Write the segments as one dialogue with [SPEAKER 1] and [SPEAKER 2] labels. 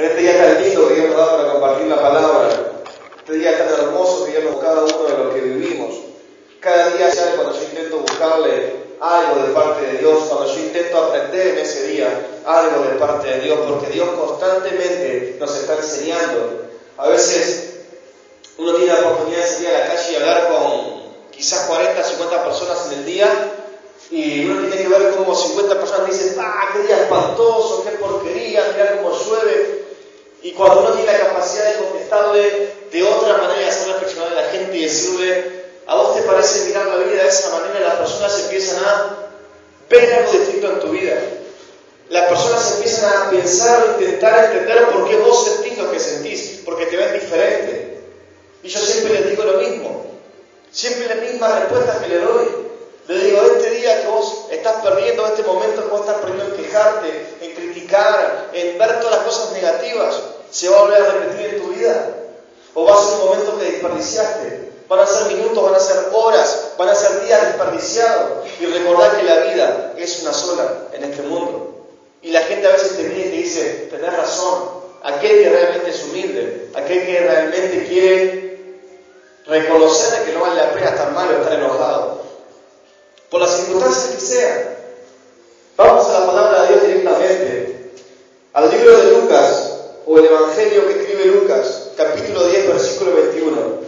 [SPEAKER 1] En este día tan lindo que Dios nos da para compartir la palabra, este día tan hermoso que Dios nos da cada uno de los que vivimos. Cada día, ¿sabe? Cuando yo intento buscarle algo de parte de Dios, cuando yo intento aprender en ese día algo de parte de Dios, porque Dios constantemente nos está enseñando. A veces uno tiene la oportunidad de salir a la calle y hablar con quizás 40, 50 personas en el día, y uno tiene que ver cómo 50 personas dicen: ¡ah, qué día espantoso, qué porquería, mirá cómo llueve! Y cuando uno tiene la capacidad de contestarle de otra manera, hacer reflexionar a la gente y decirle: ¿a vos te parece mirar la vida de esa manera? Las personas empiezan a ver algo distinto en tu vida. Las personas empiezan a pensar o intentar entender por qué vos sentís lo que sentís, porque te ven diferente. Y yo siempre les digo lo mismo, siempre la misma respuesta que le doy. Le digo: este día que vos estás perdiendo, este momento que vos estás perdiendo en quejarte, en criticar, en ver todas las cosas negativas, ¿se va a volver a repetir en tu vida? ¿O va a ser un momento que desperdiciaste? Van a ser minutos, van a ser horas, van a ser días desperdiciados. Y recordar que la vida es una sola en este mundo. Y la gente a veces te mira y te dice: tenés razón. Aquel que realmente es humilde, aquel que realmente quiere reconocer que no vale la pena estar mal o estar enojado, por las circunstancias que sean. Vamos a la palabra de Dios directamente, al libro de Lucas, o el Evangelio que escribe Lucas, capítulo 10, versículo 21.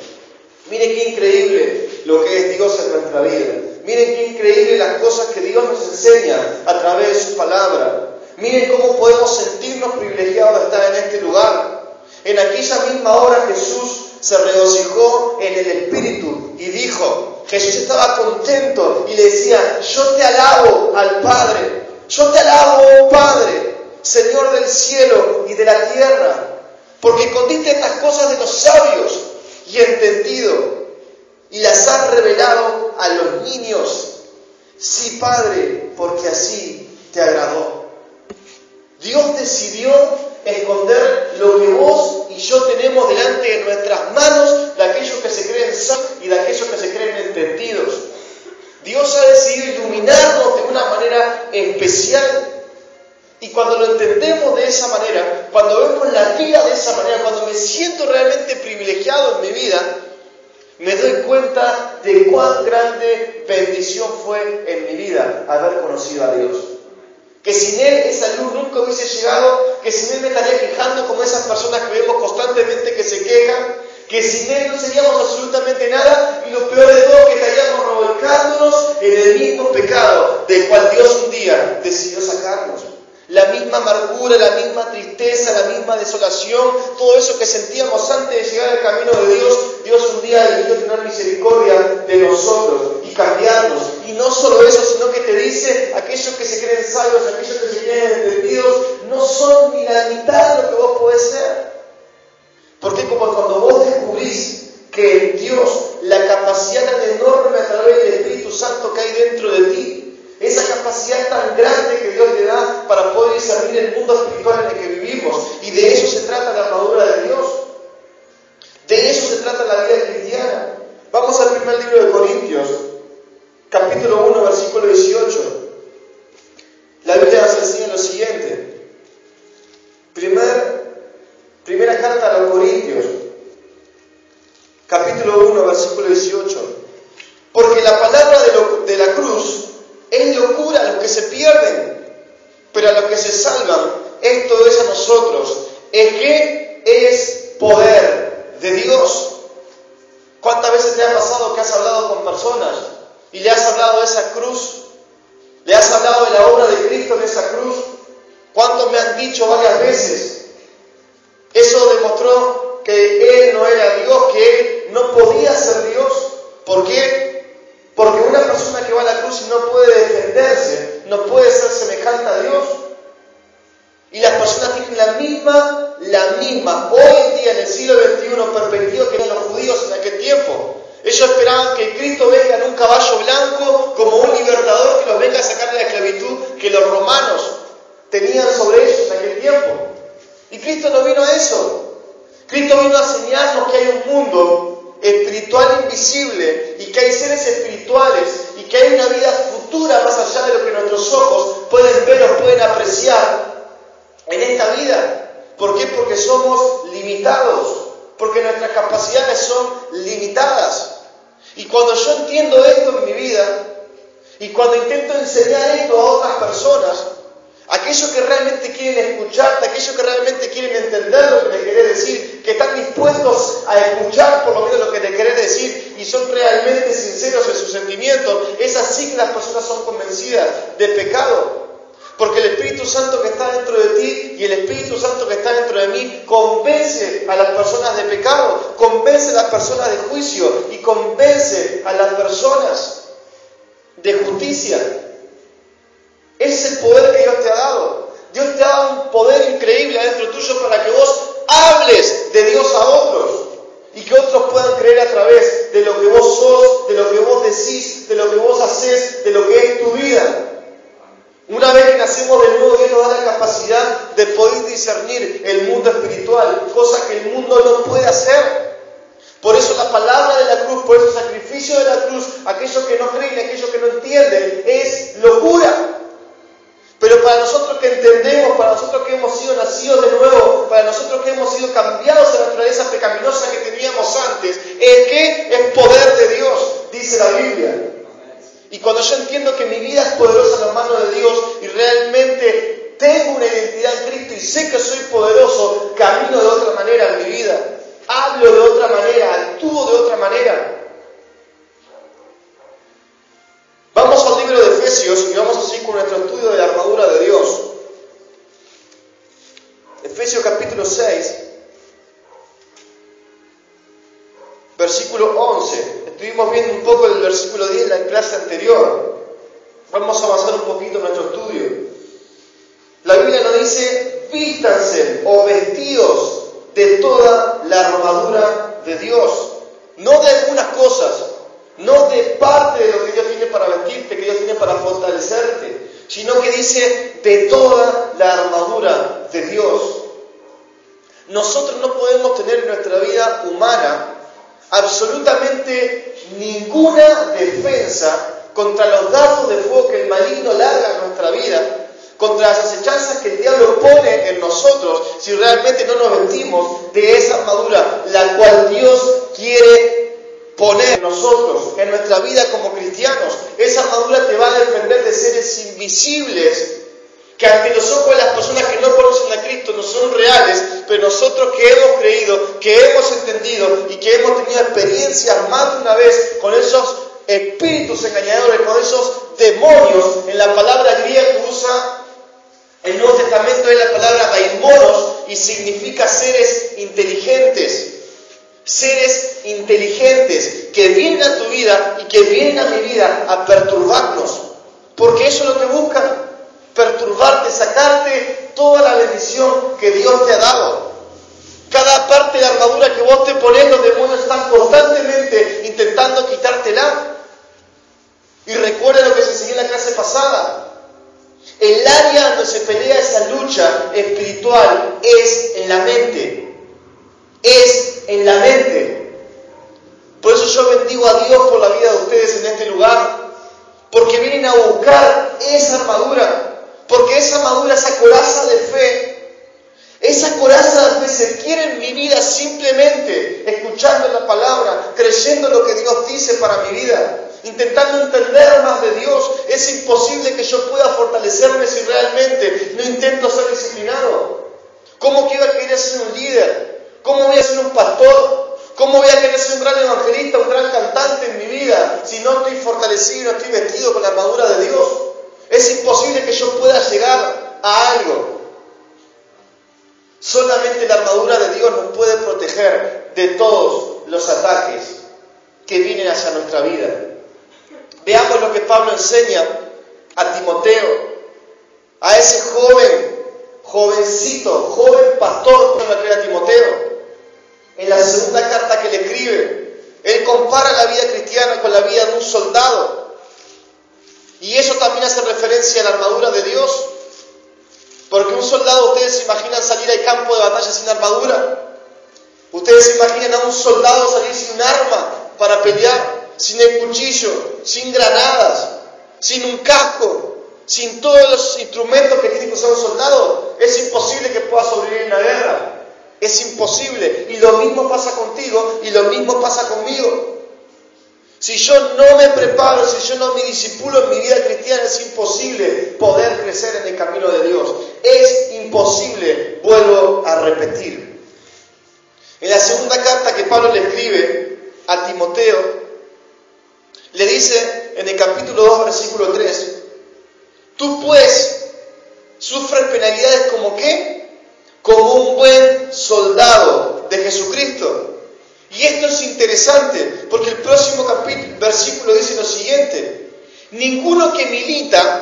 [SPEAKER 1] Miren qué increíble lo que es Dios en nuestra vida. Miren qué increíble las cosas que Dios nos enseña a través de su palabra. Miren cómo podemos sentirnos privilegiados de estar en este lugar. En aquella misma hora Jesús se regocijó en el Espíritu y dijo, Jesús estaba contento y le decía: yo te alabo al Padre, yo te alabo, oh Padre, Señor del cielo y de la tierra, porque escondiste estas cosas de los sabios y entendido, y las has revelado a los niños. Sí, Padre, porque así te agradó. Dios decidió esconder lo que vos y yo tenemos delante de nuestras manos, de aquellos que se creen sabios y de aquellos que se creen entendidos. Dios ha decidido iluminarnos de una manera especial. Y cuando lo entendemos de esa manera, cuando vemos la vida de esa manera, cuando me siento realmente privilegiado en mi vida, me doy cuenta de cuán grande bendición fue en mi vida haber conocido a Dios. Que sin Él esa luz nunca hubiese llegado, que sin Él me estaría quejando como esas personas que vemos constantemente que se quejan, que sin Él no seríamos absolutamente nada, y lo peor de todo, que estaríamos revolcándonos en el mismo pecado del cual Dios un día decidió sacarnos. La misma amargura, la misma tristeza, la misma desolación, todo eso que sentíamos antes de llegar al camino de Dios, Dios un día decidió tener misericordia de nosotros y cambiarnos. Y no solo eso, sino que te dice: aquellos que se creen sabios, aquellos que se creen entendidos, no son ni la mitad de lo que vos podés ser. Porque como cuando vos descubrís que en Dios la capacidad tan enorme a través del Espíritu Santo que hay dentro de ti, esa capacidad tan grande que Dios te da para poder discernir el mundo espiritual en el que vivimos. Y de eso se trata la armadura de Dios. De eso se trata la vida cristiana. Vamos al primer libro de Corintios, capítulo 1, versículo 18. La Biblia nos enseña lo siguiente. Primera carta a los Corintios, capítulo 1, versículo 18. Porque la palabra de la cruz es locura a los que se pierden, pero a los que se salvan, esto es a nosotros, es que es poder de Dios. ¿Cuántas veces te ha pasado que has hablado con personas y le has hablado de esa cruz? ¿Le has hablado de la obra de Cristo en esa cruz? ¿Cuántos me han dicho varias veces? Eso demostró que Él no era Dios, que Él no podía ser Dios. ¿Por qué? Porque una persona que va a la cruz y no puede defenderse, no puede ser semejante a Dios. Y las personas tienen la misma, hoy en día, en el siglo XXI, perspectiva que eran los judíos en aquel tiempo. Ellos esperaban que Cristo venga en un caballo blanco como un libertador que los venga a sacar de la esclavitud que los romanos tenían sobre ellos en aquel tiempo. Y Cristo no vino a eso. Cristo vino a enseñarnos que hay un mundo espiritual invisible y que hay seres espirituales y que hay una vida futura más allá de lo que nuestros ojos pueden ver o pueden apreciar en esta vida. ¿Por qué? Porque somos limitados, porque nuestras capacidades son limitadas. Y cuando yo entiendo esto en mi vida, y cuando intento enseñar esto a otras personas, aquellos que realmente quieren escucharte, aquellos que realmente quieren entender lo que te querés decir, que están dispuestos a escuchar por lo menos lo que te querés decir y son realmente sinceros en sus sentimientos, es así que las personas son convencidas de pecado. Porque el Espíritu Santo que está dentro de ti y el Espíritu Santo que está dentro de mí convence a las personas de pecado, convence a las personas de juicio y convence a las personas de justicia. Ese es el poder que Dios te ha dado. Dios te ha dado un poder increíble adentro tuyo para que vos hables de Dios a otros y que otros puedan creer a través de lo que vos sos, de lo que vos decís, de lo que vos hacés, de lo que es tu vida. Una vez que nacemos de nuevo, Dios nos da la capacidad de poder discernir el mundo espiritual, cosa que el mundo no puede hacer. Por eso la palabra de la cruz, por eso el sacrificio de la cruz, aquellos que no creen, aquellos que no entienden, es locura. Pero para nosotros que entendemos, para nosotros que hemos sido nacidos de nuevo, para nosotros que hemos sido cambiados de la naturaleza pecaminosa que teníamos antes, ¿es qué? Es poder de Dios, dice la Biblia. Y cuando yo entiendo que mi vida es poderosa en las manos de Dios y realmente tengo una identidad en Cristo y sé que soy poderoso, camino de otra manera en mi vida, hablo de otra manera, actúo de otra manera. Vamos al libro de Efesios y vamos a seguir con nuestro estudio de la armadura de Dios. Efesios capítulo 6, versículo 11. Estuvimos viendo un poco el versículo 10 en la clase anterior. Vamos a avanzar un poquito en nuestro estudio. La Biblia nos dice, vístanse o vestidos de toda la armadura de Dios. No de algunas cosas, no de parte de lo que Dios tiene para vestirte, que Dios tiene para fortalecerte, sino que dice de toda la armadura de Dios. Nosotros no podemos tener en nuestra vida humana absolutamente ninguna defensa contra los dardos de fuego que el maligno larga en nuestra vida, contra las acechanzas que el diablo pone en nosotros, si realmente no nos vestimos de esa armadura, la cual Dios quiere poner en nosotros, en nuestra vida como cristianos. Esa armadura te va a defender de seres invisibles, que ante los ojos de las personas que no conocen a Cristo no son reales, pero nosotros que hemos creído, que hemos entendido y que hemos tenido experiencias más de una vez con esos espíritus engañadores, con esos demonios, en la palabra griega que usa el Nuevo Testamento es la palabra daimonos y significa seres inteligentes. Seres inteligentes que vienen a tu vida y que vienen a mi vida a perturbarnos, porque eso es lo que buscan. Perturbarte, sacarte toda la bendición que Dios te ha dado. Cada parte de la armadura que vos te pones, los demonios están constantemente intentando quitártela. Y recuerda lo que se enseñó en la clase pasada. El área donde se pelea esa lucha espiritual es en la mente. Es en la mente. Por eso yo bendigo a Dios por la vida de ustedes en este lugar. Porque vienen a buscar esa armadura. Porque esa armadura, esa coraza de fe, esa coraza de fe se quiere en mi vida simplemente escuchando la palabra, creyendo lo que Dios dice para mi vida, intentando entender más de Dios. Es imposible que yo pueda fortalecerme si realmente no intento ser disciplinado. ¿Cómo quiero querer ser un líder? ¿Cómo voy a ser un pastor? ¿Cómo voy a querer ser un gran evangelista, un gran cantante en mi vida si no estoy fortalecido, no estoy vestido con la armadura de Dios? Es imposible que yo pueda llegar a algo. Solamente la armadura de Dios nos puede proteger de todos los ataques que vienen hacia nuestra vida. Veamos lo que Pablo enseña a Timoteo, a ese jovencito, joven pastor que le a Timoteo. En la segunda carta que le escribe, él compara la vida cristiana con la vida de un soldado. Y eso también hace referencia a la armadura de Dios. Porque un soldado, ¿ustedes se imaginan salir al campo de batalla sin armadura? ¿Ustedes se imaginan a un soldado salir sin un arma para pelear? Sin el cuchillo, sin granadas, sin un casco, sin todos los instrumentos que tiene que usar un soldado. Es imposible que pueda sobrevivir en la guerra. Es imposible. Y lo mismo pasa contigo y lo mismo pasa conmigo. Si yo no me preparo, si yo no me disipulo en mi vida cristiana, es imposible poder crecer en el camino de Dios. Es imposible, vuelvo a repetir. En la segunda carta que Pablo le escribe a Timoteo, le dice en el capítulo 2, versículo 3, tú pues sufres penalidades como ¿qué? Como un buen soldado de Jesucristo. Y esto es interesante, porque el próximo versículo dice lo siguiente: ninguno que milita,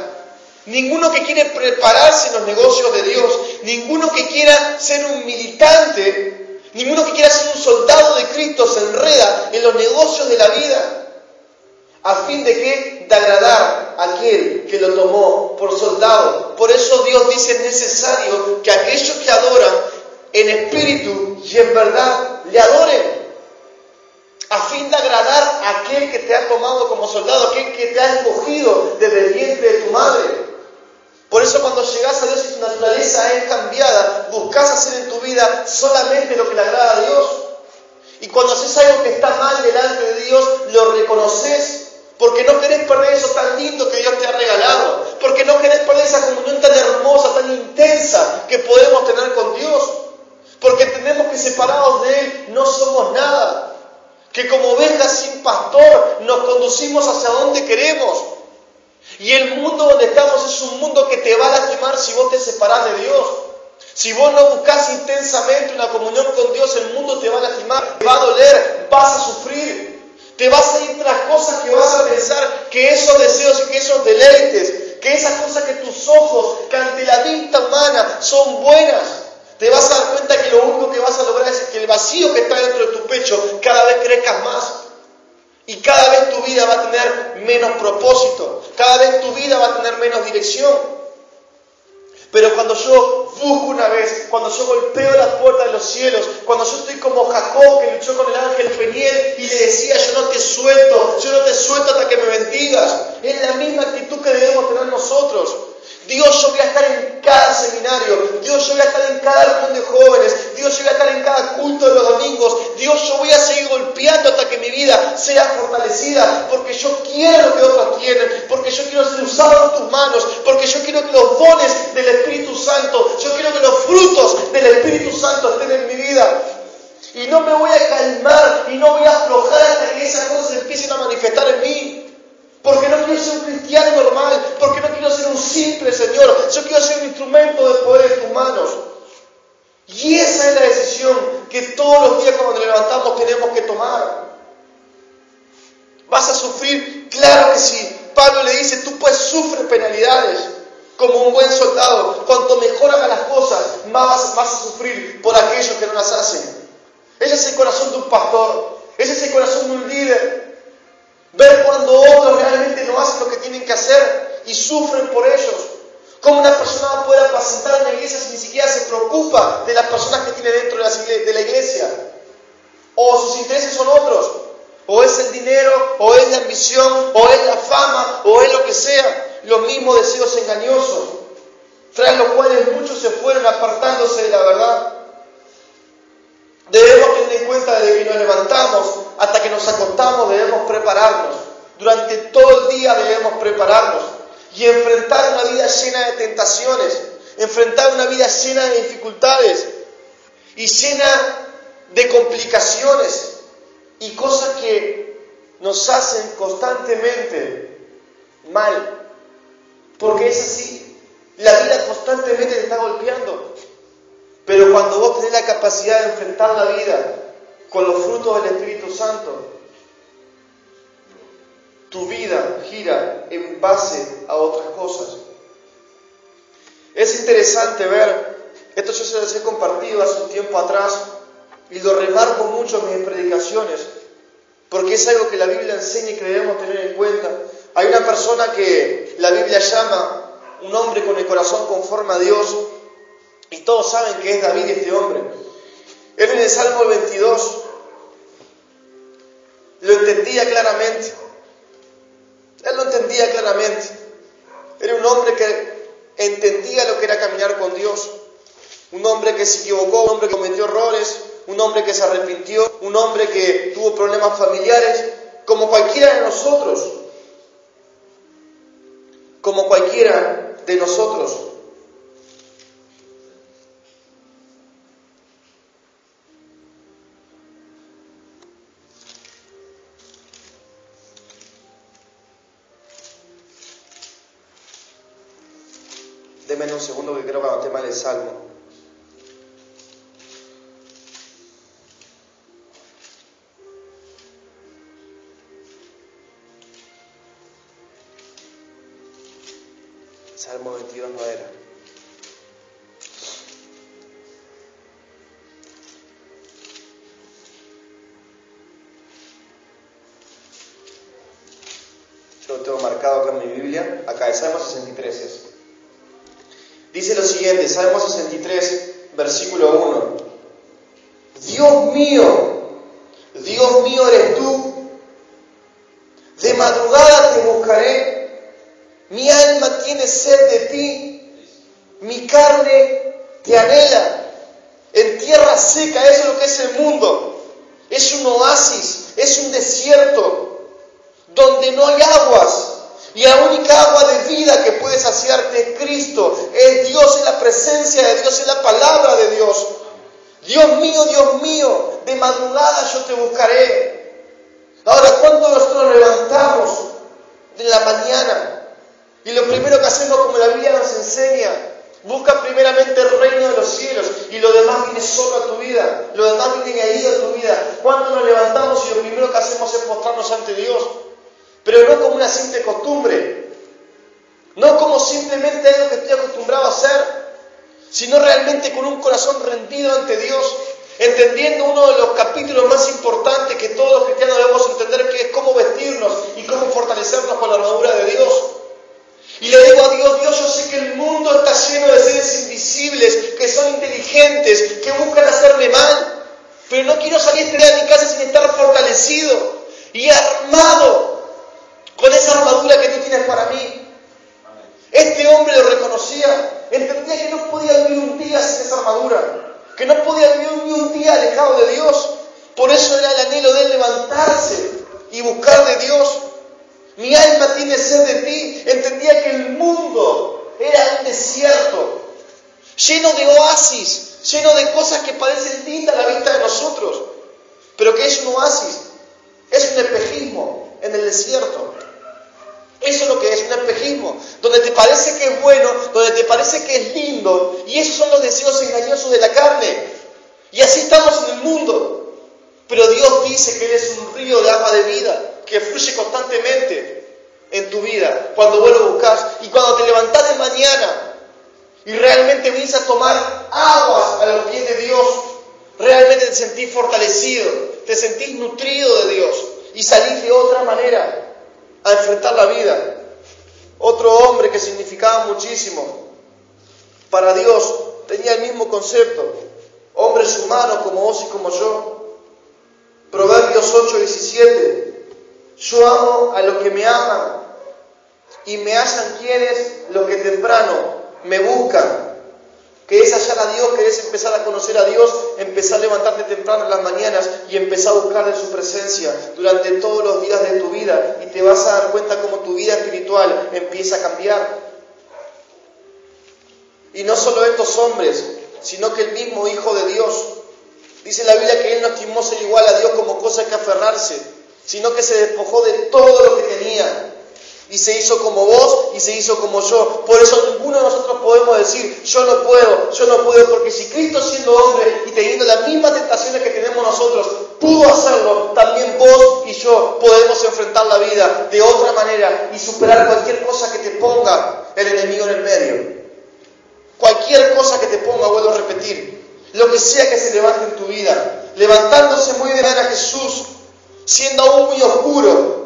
[SPEAKER 1] ninguno que quiere prepararse en los negocios de Dios, ninguno que quiera ser un militante, ninguno que quiera ser un soldado de Cristo se enreda en los negocios de la vida, a fin de que de agradar a aquel que lo tomó por soldado. Por eso Dios dice: es necesario que aquellos que adoran en espíritu y en verdad le adoren, a fin de agradar a aquel que te ha tomado como soldado, aquel que te ha escogido desde el vientre de tu madre. Por eso cuando llegas a Dios y tu naturaleza es cambiada, buscas hacer en tu vida solamente lo que le agrada a Dios. Y cuando haces algo que está mal delante de Dios, lo reconoces, porque no querés perder eso tan lindo que Dios te ha regalado, porque no querés perder esa comunión tan hermosa, tan intensa que podemos tener con Dios, porque entendemos que separados de Él no somos nada, que como ovejas sin pastor nos conducimos hacia donde queremos. Y el mundo donde estamos es un mundo que te va a lastimar si vos te separás de Dios. Si vos no buscas intensamente una comunión con Dios, el mundo te va a lastimar, te va a doler, vas a sufrir. Te vas a ir tras cosas que vas a pensar que esos deseos y que esos deleites, que esas cosas que tus ojos, que ante la vista humana son buenas, te vas a dar cuenta que lo único que vas a lograr es que el vacío que está dentro de tu pecho cada vez crezcas más. Y cada vez tu vida va a tener menos propósito, cada vez tu vida va a tener menos dirección. Pero cuando yo busco una vez, cuando yo golpeo la puerta de los cielos, cuando yo estoy como Jacob que luchó con el ángel Peniel y le decía: yo no te suelto hasta que me bendigas, es la misma actitud que debemos tener nosotros. Dios, yo voy a estar en cada seminario, Dios, yo voy a estar en cada reunión de jóvenes, Dios, yo voy a estar en cada culto de los domingos, Dios, yo voy a seguir golpeando hasta que mi vida sea fortalecida, porque yo quiero lo que otros tienen, porque yo quiero ser usado en tus manos, porque yo quiero que los dones del Espíritu Santo, yo quiero que los frutos del Espíritu Santo estén en mi vida. Y no me voy a calmar y no voy a aflojar hasta que esas cosas empiecen a manifestar en mí. Porque no quiero ser un cristiano normal, porque no quiero ser un simple Señor, yo quiero ser un instrumento de poder en tus manos. Y esa es la decisión que todos los días cuando nos levantamos tenemos que tomar. ¿Vas a sufrir? Claro que sí. Pablo le dice: tú pues sufres penalidades como un buen soldado. Cuanto mejor hagas las cosas, más vas a sufrir por aquellos que no las hacen. Ese es el corazón de un pastor, ese es el corazón de un líder. Ver cuando otros realmente no hacen lo que tienen que hacer y sufren por ellos. ¿Cómo una persona va a poder apacentar en la iglesia si ni siquiera se preocupa de las personas que tiene dentro de la iglesia? O sus intereses son otros. O es el dinero, o es la ambición, o es la fama, o es lo que sea. Los mismos deseos engañosos, tras los cuales muchos se fueron apartándose de la verdad. Debemos tener en cuenta desde que nos levantamos hasta que nos acostamos, debemos prepararnos. Durante todo el día debemos prepararnos y enfrentar una vida llena de tentaciones, enfrentar una vida llena de dificultades y llena de complicaciones y cosas que nos hacen constantemente mal. Porque es así, la vida constantemente te está golpeando. Pero cuando vos tenés la capacidad de enfrentar la vida con los frutos del Espíritu Santo, tu vida gira en base a otras cosas. Es interesante ver, esto yo se los he compartido hace un tiempo atrás y lo remarco mucho en mis predicaciones, porque es algo que la Biblia enseña y que debemos tener en cuenta. Hay una persona que la Biblia llama un hombre con el corazón conforme a Dios, y todos saben que es David este hombre. Él en el Salmo 22 lo entendía claramente. Él lo entendía claramente. Era un hombre que entendía lo que era caminar con Dios. Un hombre que se equivocó, un hombre que cometió errores, un hombre que se arrepintió, un hombre que tuvo problemas familiares, como cualquiera de nosotros. Como cualquiera de nosotros. Deme un segundo que creo que anoté mal el salmo. Salmo 22 no era. Yo lo tengo marcado acá en mi Biblia. Acá, el Salmo 63 es. Dice lo siguiente, Salmo 63, versículo 1. Dios mío eres tú. De madrugada te buscaré. Mi alma tiene sed de ti. Mi carne te anhela. En tierra seca, eso es lo que es el mundo. Es un oasis, es un desierto, donde no hay aguas. Y la única agua de vida que puede saciarte es Cristo, es Dios, es la presencia de Dios, es la palabra de Dios. Dios mío, de madrugada yo te buscaré. Ahora, ¿cuándo nosotros nos levantamos de la mañana? Y lo primero que hacemos, como la Biblia nos enseña, busca primeramente el reino de los cielos y lo demás viene solo a tu vida, lo demás viene añadido a tu vida. ¿Cuándo nos levantamos y lo primero que hacemos es postrarnos ante Dios? Pero no como una simple costumbre, no como simplemente algo que estoy acostumbrado a hacer, sino realmente con un corazón rendido ante Dios, entendiendo uno de los capítulos más importantes que todos los cristianos debemos entender, que es cómo vestirnos y cómo fortalecernos con la armadura de Dios. Y le digo a Dios, yo sé que el mundo está lleno de seres invisibles, que son inteligentes, que buscan hacerme mal, pero no quiero salir de mi casa sin estar fortalecido y armado con esa armadura que tú tienes para mí. Este hombre lo reconocía, entendía que no podía vivir un día sin esa armadura, que no podía vivir ni un día alejado de Dios. Por eso era el anhelo de él levantarse y buscar de Dios. Mi alma tiene sed de ti. Entendía que el mundo era un desierto, lleno de oasis, lleno de cosas que parecen lindas a la vista de nosotros, pero que es un oasis, es un espejismo en el desierto. Eso es lo que es, un espejismo, donde te parece que es bueno, donde te parece que es lindo, y esos son los deseos engañosos de la carne. Y así estamos en el mundo. Pero Dios dice que Él es un río de agua de vida, que fluye constantemente en tu vida, cuando vos lo buscas. Y cuando te levantás de mañana, y realmente vienes a tomar aguas a los pies de Dios, realmente te sentís fortalecido, te sentís nutrido de Dios, y salís de otra manera a enfrentar la vida. Otro hombre que significaba muchísimo para Dios, tenía el mismo concepto, hombres humanos como vos y como yo. Proverbios 8:17, yo amo a los que me aman y me hallan quienes los que temprano me buscan. ¿Querés hallar a Dios? ¿Querés empezar a conocer a Dios? Empezar a levantarte temprano en las mañanas y empezar a buscar en su presencia durante todos los días de tu vida, y te vas a dar cuenta cómo tu vida espiritual empieza a cambiar. Y no solo estos hombres, sino que el mismo Hijo de Dios, dice la Biblia que Él no estimó ser igual a Dios como cosa que aferrarse, sino que se despojó de todo lo que tenía y se hizo como vos y se hizo como yo. Por eso ninguno de nosotros podemos decir yo no puedo, porque si Cristo, siendo hombre y teniendo las mismas tentaciones que tenemos nosotros, pudo hacerlo, también vos y yo podemos enfrentar la vida de otra manera y superar cualquier cosa que te ponga el enemigo en el medio. Cualquier cosa que te ponga, vuelvo a repetir, lo que sea que se levante en tu vida, levantándose muy de manera Jesús, siendo aún muy oscuro,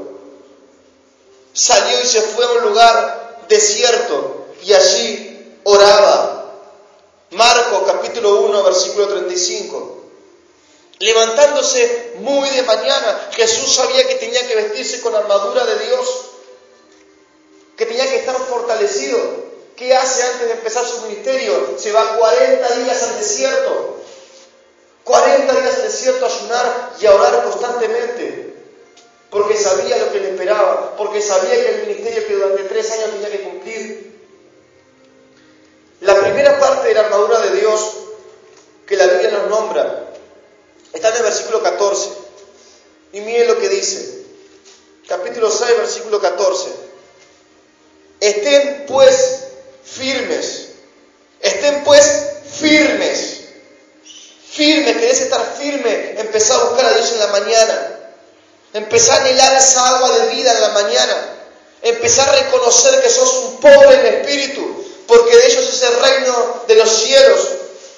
[SPEAKER 1] salió y se fue a un lugar desierto y allí oraba. Marcos capítulo 1 versículo 35. Levantándose muy de mañana, Jesús sabía que tenía que vestirse con armadura de Dios, que tenía que estar fortalecido. ¿qué hace antes de empezar su ministerio? Se va 40 días al desierto. 40 días al desierto a ayunar y a orar constantemente. Porque sabía lo que le esperaba. Porque sabía que el ministerio que durante 3 años tenía que cumplir. La primera parte de la armadura de Dios que la Biblia nos nombra está en el versículo 14. Y miren lo que dice. Capítulo 6, versículo 14. Estén pues firmes. Estén pues firmes. Firme, querés estar firme. Empezá a buscar a Dios en la mañana. Empezá a anhelar esa agua de vida en la mañana. Empezá a reconocer que sos un pobre en espíritu, porque de ellos es el reino de los cielos.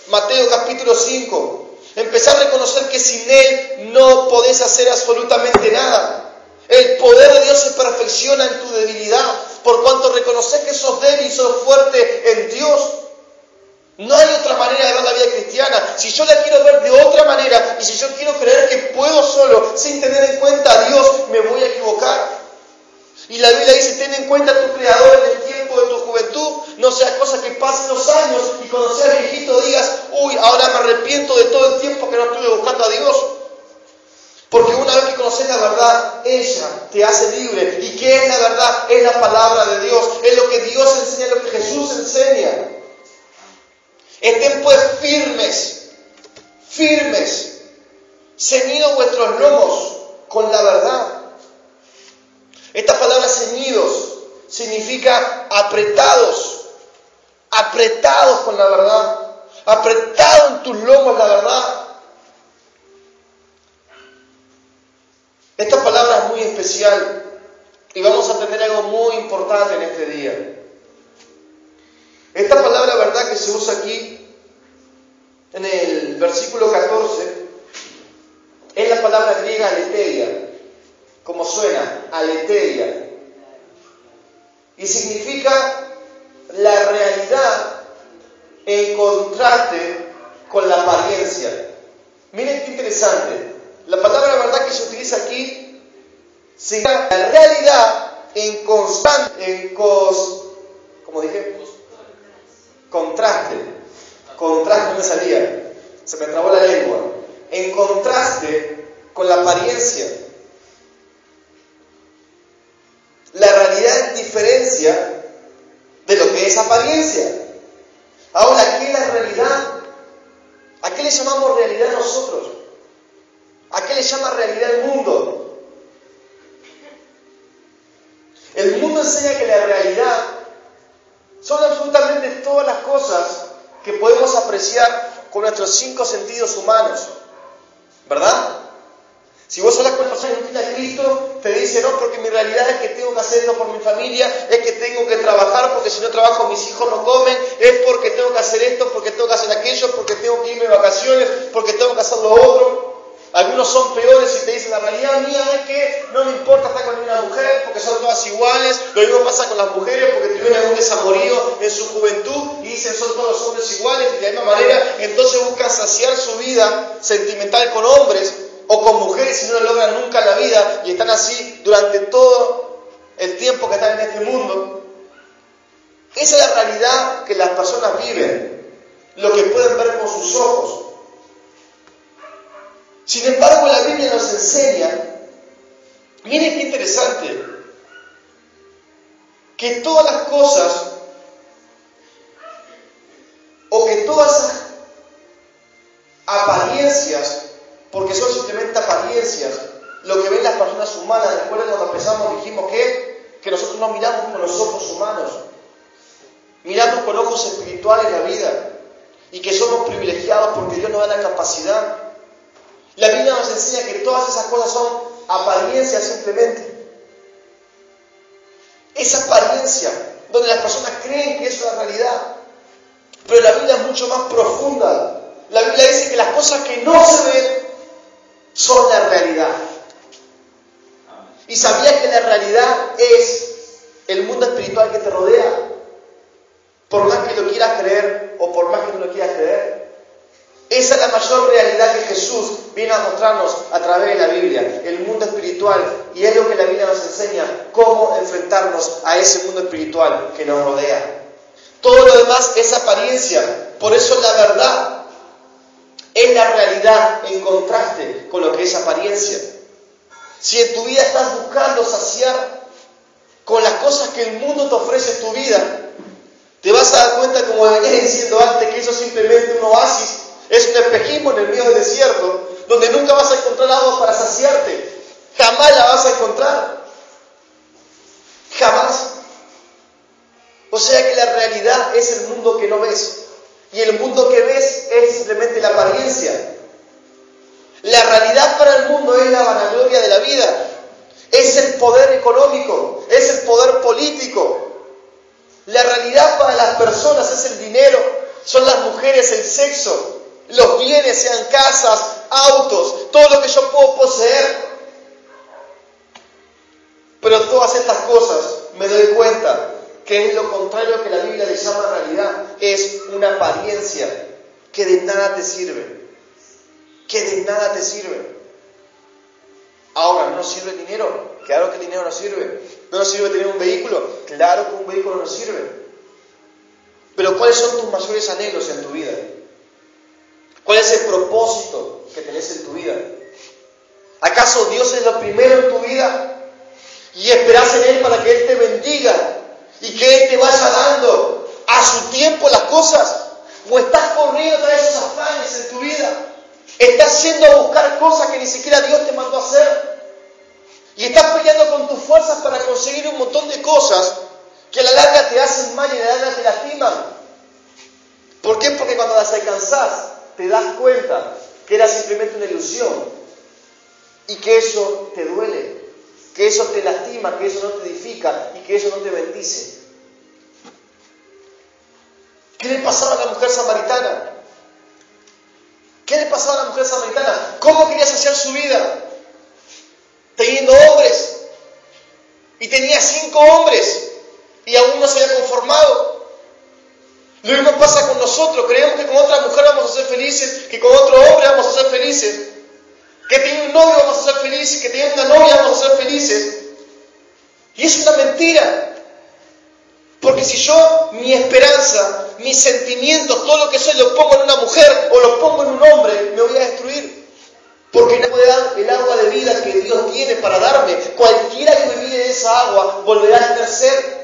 [SPEAKER 1] Mateo capítulo 5. Empezá a reconocer que sin Él no podés hacer absolutamente nada. El poder de Dios se perfecciona en tu debilidad, por cuanto reconoces que sos débil y sos fuerte en Dios. No hay otra manera de ver la vida cristiana. Si yo la quiero ver de otra manera, y si yo quiero creer que puedo solo, sin tener en cuenta a Dios, me voy a equivocar. Y la Biblia dice, ten en cuenta a tu Creador en el tiempo de tu juventud. No sea cosa que pasen los años y cuando seas viejito digas, uy, ahora me arrepiento de todo el tiempo que no estuve buscando a Dios. Porque una vez que conoces la verdad, ella te hace libre. ¿Y qué es la verdad? Es la palabra de Dios. Es lo que Dios enseña, es lo que Jesús enseña. Estén pues firmes, firmes, ceñidos vuestros lomos con la verdad. Esta palabra ceñidos significa apretados, apretados con la verdad, apretado en tus lomos la verdad. Esta palabra es muy especial y vamos a aprender algo muy importante en este día. Esta palabra verdad que se usa aquí en el versículo 14 es la palabra griega aletheia, como suena, aletheia, y significa la realidad en contraste con la apariencia. Miren qué interesante, la palabra verdad que se utiliza aquí significa la realidad en constante, ¿cómo dije? Contraste no me salía, se me trabó la lengua. En contraste con la apariencia. La realidad es diferencia de lo que es apariencia. Ahora, ¿qué es la realidad? ¿A qué le llamamos realidad nosotros? ¿A qué le llama realidad el mundo? El mundo enseña que la realidad son absolutamente todas las cosas que podemos apreciar con nuestros 5 sentidos humanos, ¿verdad? Si vos hablas con una persona que no tiene a Cristo, te dice, no, porque mi realidad es que tengo que hacer esto por mi familia, es que tengo que trabajar, porque si no trabajo mis hijos no comen, es porque tengo que hacer esto, porque tengo que hacer aquello, porque tengo que irme de vacaciones, porque tengo que hacer lo otro. Algunos son peores y te dicen, la realidad mía es que no me importa estar con una mujer porque son todas iguales. Lo mismo pasa con las mujeres porque tuvieron algún desamorío en su juventud y dicen son todos los hombres iguales. Y de la misma manera entonces buscan saciar su vida sentimental con hombres o con mujeres y no lo logran nunca en la vida y están así durante todo el tiempo que están en este mundo. Esa es la realidad que las personas viven, lo que pueden ver con sus ojos. Sin embargo, la Biblia nos enseña, miren qué interesante, que todas las cosas, o que todas esas apariencias, porque son simplemente apariencias, lo que ven las personas humanas. Recuerden cuando empezamos dijimos que nosotros no miramos con los ojos humanos, miramos con ojos espirituales la vida, y que somos privilegiados porque Dios nos da la capacidad. La Biblia nos enseña que todas esas cosas son apariencias simplemente. Esa apariencia donde las personas creen que eso es la realidad. Pero la Biblia es mucho más profunda. La Biblia dice que las cosas que no se ven son la realidad. ¿Y sabías que la realidad es el mundo espiritual que te rodea? Por más que lo quieras creer o por más que no lo quieras creer. Esa es la mayor realidad que Jesús viene a mostrarnos a través de la Biblia, el mundo espiritual, y es lo que la Biblia nos enseña, cómo enfrentarnos a ese mundo espiritual que nos rodea. Todo lo demás es apariencia. Por eso la verdad es la realidad en contraste con lo que es apariencia. Si en tu vida estás buscando saciar con las cosas que el mundo te ofrece en tu vida, te vas a dar cuenta, como venía diciendo antes, que eso es simplemente un oasis, es un espejismo en el medio del desierto, donde nunca vas a encontrar agua para saciarte. Jamás la vas a encontrar. Jamás. O sea que la realidad es el mundo que no ves. Y el mundo que ves es simplemente la apariencia. La realidad para el mundo es la vanagloria de la vida. Es el poder económico. Es el poder político. La realidad para las personas es el dinero. Son las mujeres, el sexo, los bienes, sean casas, autos, todo lo que yo puedo poseer. Pero todas estas cosas me doy cuenta que es lo contrario que la Biblia le llama realidad. Es una apariencia que de nada te sirve. Que de nada te sirve. Ahora, ¿no nos sirve el dinero? Claro que el dinero nos sirve. ¿No nos sirve tener un vehículo? Claro que un vehículo nos sirve. Pero ¿cuáles son tus mayores anhelos en tu vida? ¿Cuál es el propósito que tenés en tu vida? ¿Acaso Dios es lo primero en tu vida? Y esperás en Él para que Él te bendiga y que Él te vaya dando a su tiempo las cosas. ¿O estás corriendo tras esos afanes en tu vida? ¿Estás yendo a buscar cosas que ni siquiera Dios te mandó a hacer? Y estás peleando con tus fuerzas para conseguir un montón de cosas que a la larga te hacen mal y a la larga te lastiman. ¿Por qué? Porque cuando las alcanzás te das cuenta que era simplemente una ilusión y que eso te duele, que eso te lastima, que eso no te edifica y que eso no te bendice. ¿Qué le pasaba a la mujer samaritana? ¿Qué le pasaba a la mujer samaritana? ¿Cómo quería saciar su vida? Teniendo hombres. Y tenía 5 hombres. Y aún no se había conformado. Lo mismo pasa con nosotros. Creemos que con otra mujer vamos a ser felices, que con otro hombre vamos a ser felices, que teniendo un novio vamos a ser felices, que teniendo una novia vamos a ser felices. Y es una mentira. Porque si yo, mi esperanza, mis sentimientos, todo lo que soy lo pongo en una mujer o lo pongo en un hombre, me voy a destruir. Porque no puede dar el agua de vida que Dios tiene para darme. Cualquiera que bebiere de esa agua volverá a tener sed.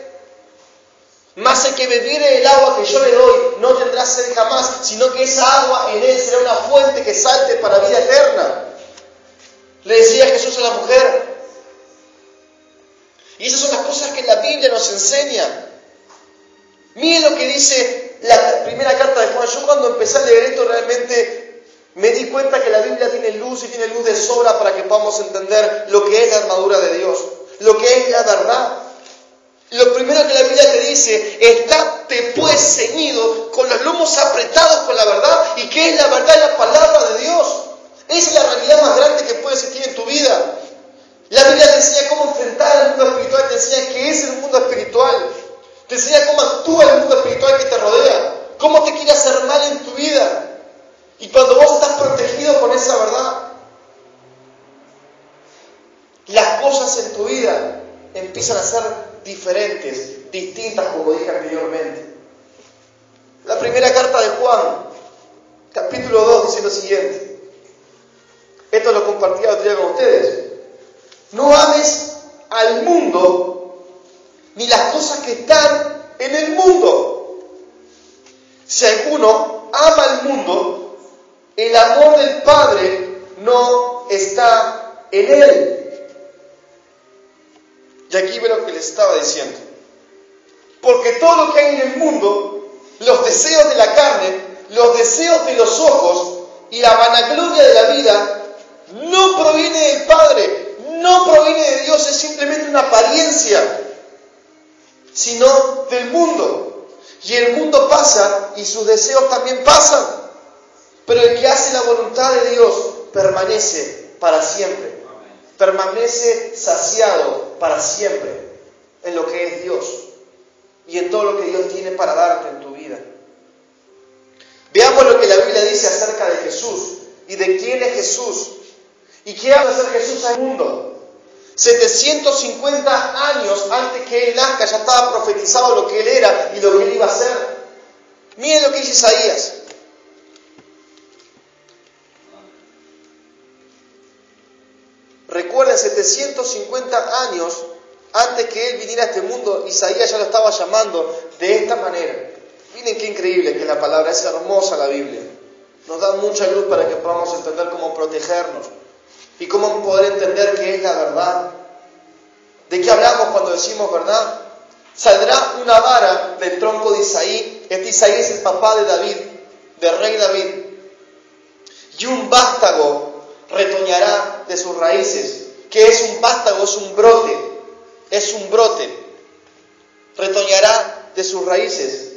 [SPEAKER 1] Más el que bebiere el agua que yo le doy no tendrá sed jamás, sino que esa agua en él será una fuente que salte para vida eterna. Le decía Jesús a la mujer. Y esas son las cosas que la Biblia nos enseña. Miren lo que dice la primera carta de Juan. Yo cuando empecé a leer esto realmente me di cuenta que la Biblia tiene luz y tiene luz de sobra para que podamos entender lo que es la armadura de Dios, lo que es la verdad. Lo primero que la Biblia te dice, estate pues ceñido con los lomos apretados con la verdad. ¿Y qué es la verdad? La palabra de Dios. Es la realidad más grande que puede existir en tu vida. La Biblia te enseña cómo enfrentar el mundo espiritual, te enseña qué es el mundo espiritual, te enseña cómo actúa el mundo espiritual que te rodea, cómo te quiere hacer mal en tu vida. Y cuando vos estás protegido con esa verdad, las cosas en tu vida empiezan a ser diferentes, distintas, como dije anteriormente. La primera carta de Juan, capítulo 2, dice lo siguiente. Esto lo compartí otro día con ustedes. No ames al mundo ni las cosas que están en el mundo. Si alguno ama al mundo, el amor del Padre no está en él. Y aquí ve lo que les estaba diciendo. Porque todo lo que hay en el mundo, los deseos de la carne, los deseos de los ojos y la vanagloria de la vida, no proviene del Padre, no proviene de Dios, es simplemente una apariencia, sino del mundo. Y el mundo pasa y sus deseos también pasan. Pero el que hace la voluntad de Dios permanece para siempre. Permanece saciado para siempre en lo que es Dios y en todo lo que Dios tiene para darte en tu vida. Veamos lo que la Biblia dice acerca de Jesús y de quién es Jesús y qué va a hacer Jesús al mundo. 750 años antes que Él nazca ya estaba profetizado lo que Él era y lo que Él iba a hacer. Miren lo que dice Isaías. Recuerden, 750 años antes que Él viniera a este mundo, Isaías ya lo estaba llamando de esta manera. Miren qué increíble que la palabra, es hermosa la Biblia. Nos da mucha luz para que podamos entender cómo protegernos y cómo poder entender qué es la verdad. ¿De qué hablamos cuando decimos verdad? Saldrá una vara del tronco de Isaí. Isaí es el papá de David, del rey David. Y un vástago retoñará de sus raíces. ¿Qué es un vástago? Es un brote. Es un brote. Retoñará de sus raíces.